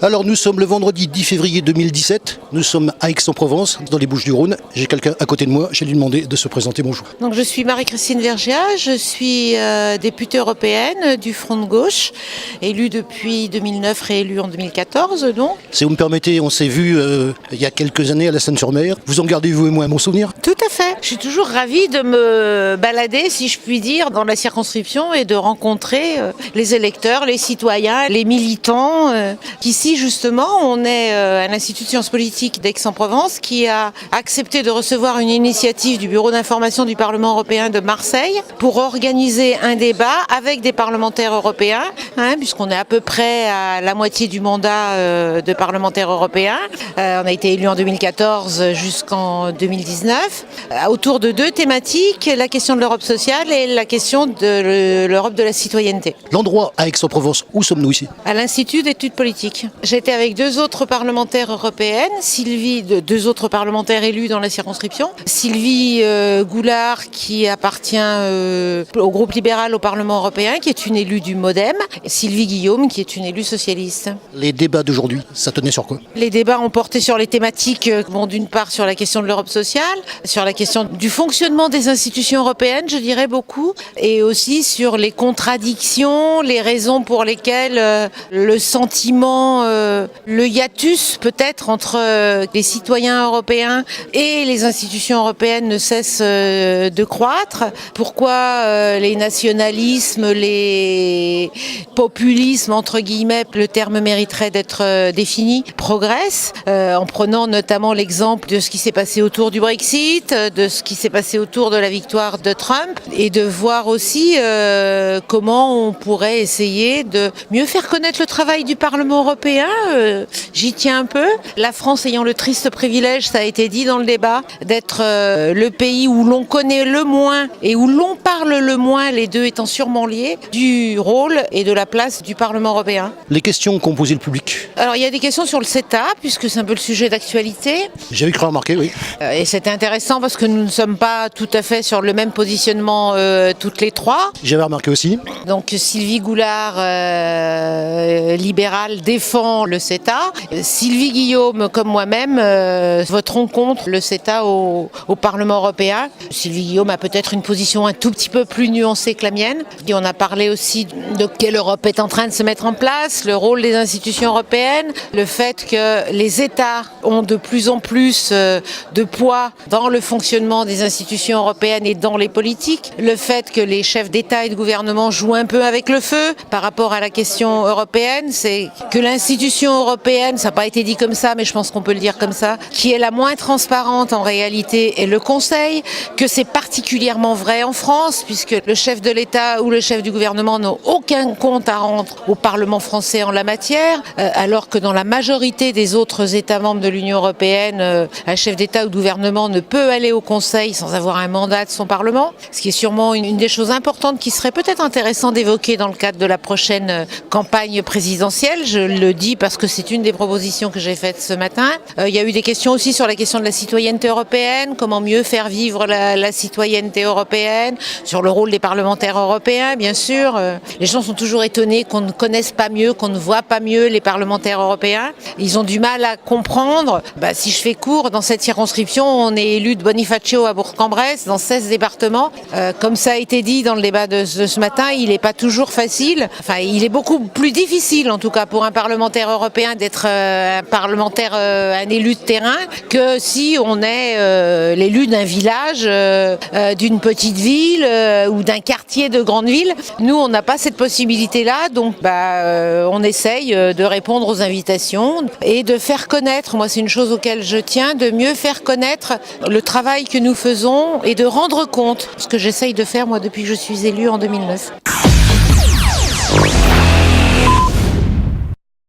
Alors nous sommes le vendredi 10 février 2017, nous sommes à Aix-en-Provence, dans les Bouches-du-Rhône. J'ai quelqu'un à côté de moi, j'ai lui demandé de se présenter, bonjour. Donc je suis Marie-Christine Vergiat, je suis députée européenne du Front de gauche, élue depuis 2009, réélue en 2014 donc. Si vous me permettez, on s'est vu il y a quelques années à la Seine-sur-Mer. Vous en gardez vous et moi un bon souvenir? Tout à fait. Je suis toujours ravie de me balader, si je puis dire, dans la circonscription et de rencontrer les électeurs, les citoyens, les militants. Ici justement, on est à l'Institut de sciences politiques d'Aix-en-Provence qui a accepté de recevoir une initiative du Bureau d'information du Parlement européen de Marseille pour organiser un débat avec des parlementaires européens, puisqu'on est à peu près à la moitié du mandat de parlementaires européens. On a été élus en 2014 jusqu'en 2019, autour de deux thématiques, la question de l'Europe sociale et la question de l'Europe de la citoyenneté. L'endroit à Aix-en-Provence, où sommes-nous ici? À l'Institut d'études politiques. J'étais avec deux autres parlementaires européennes, deux autres parlementaires élus dans la circonscription. Sylvie Goulard, qui appartient au groupe libéral au Parlement européen, qui est une élue du MoDem, et Sylvie Guillaume, qui est une élue socialiste. Les débats d'aujourd'hui, ça tenait sur quoi? Les débats ont porté sur les thématiques, d'une part sur la question de l'Europe sociale, sur la question du fonctionnement des institutions européennes, je dirais beaucoup, et aussi sur les contradictions, les raisons pour lesquelles le sentiment, le hiatus peut-être entre les citoyens européens et les institutions européennes ne cesse de croître. Pourquoi les nationalismes, les populismes, entre guillemets, le terme mériterait d'être défini, progressent, en prenant notamment l'exemple de ce qui s'est passé autour du Brexit, de ce qui s'est passé autour de la victoire de Trump, et de voir aussi comment on pourrait essayer de mieux faire connaître le travail du Parlement européen. J'y tiens un peu. La France ayant le triste privilège, ça a été dit dans le débat, d'être le pays où l'on connaît le moins et où l'on parle le moins, les deux étant sûrement liés, du rôle et de la place du Parlement européen. Les questions qu'ont posées le public. Alors il y a des questions sur le CETA, puisque c'est un peu le sujet d'actualité. J'ai cru remarquer, oui. Et c'était intéressant parce que nous ne sommes pas tout à fait sur le même positionnement toutes les trois. J'avais remarqué aussi. Donc Sylvie Goulard, libérale, défend le CETA. Sylvie Guillaume, comme moi-même, voteront contre le CETA au Parlement européen. Sylvie Guillaume a peut-être une position un tout petit peu plus nuancée que la mienne. Et on a parlé aussi de quelle Europe est en train de se mettre en place, le rôle des institutions européennes, le fait que les États ont de plus en plus de poids dans le fonctionnement des institutions européennes et dans les politiques, le fait que les chefs d'État et de gouvernement jouent un peu avec le feu par rapport à la question européenne, c'est que l'institution européenne, ça n'a pas été dit comme ça, mais je pense qu'on peut le dire comme ça, qui est la moins transparente en réalité est le Conseil, que c'est particulièrement vrai en France, puisque le chef de l'État ou le chef du gouvernement n'ont aucun compte à rendre au Parlement français en la matière, alors que dans la majorité des autres États membres de l'Union européenne, un chef d'État ou de gouvernement ne peut aller au Conseil sans avoir un mandat de son Parlement, ce qui est sûrement une des choses importantes qui serait peut-être intéressant d'évoquer dans le cadre de la prochaine campagne présidentielle. Je le dis parce que c'est une des propositions que j'ai faites ce matin. Il y a eu des questions aussi sur la question de la citoyenneté européenne, comment mieux faire vivre la citoyenneté européenne, sur le rôle des parlementaires européens, bien sûr. Les gens sont toujours étonnés qu'on ne connaisse pas mieux, qu'on ne voit pas mieux les parlementaires européens. Ils ont du mal à comprendre. Si je fais court, dans cette circonscription, on est élu de Bonifacio à Bourg-en-Bresse, dans 16 départements. Comme ça a été dit dans le débat de ce matin, il n'est pas toujours facile. Enfin, il est beaucoup plus difficile, en tout cas, pour un parlementaire européen d'être un élu de terrain que si on est l'élu d'un village, d'une petite ville ou d'un quartier de grande ville. Nous, on n'a pas cette possibilité-là, donc on essaye de répondre aux invitations et de faire connaître, moi c'est une chose auquel je tiens, de mieux faire connaître le travail que nous faisons et de rendre compte, ce que j'essaye de faire moi depuis que je suis élue en 2009.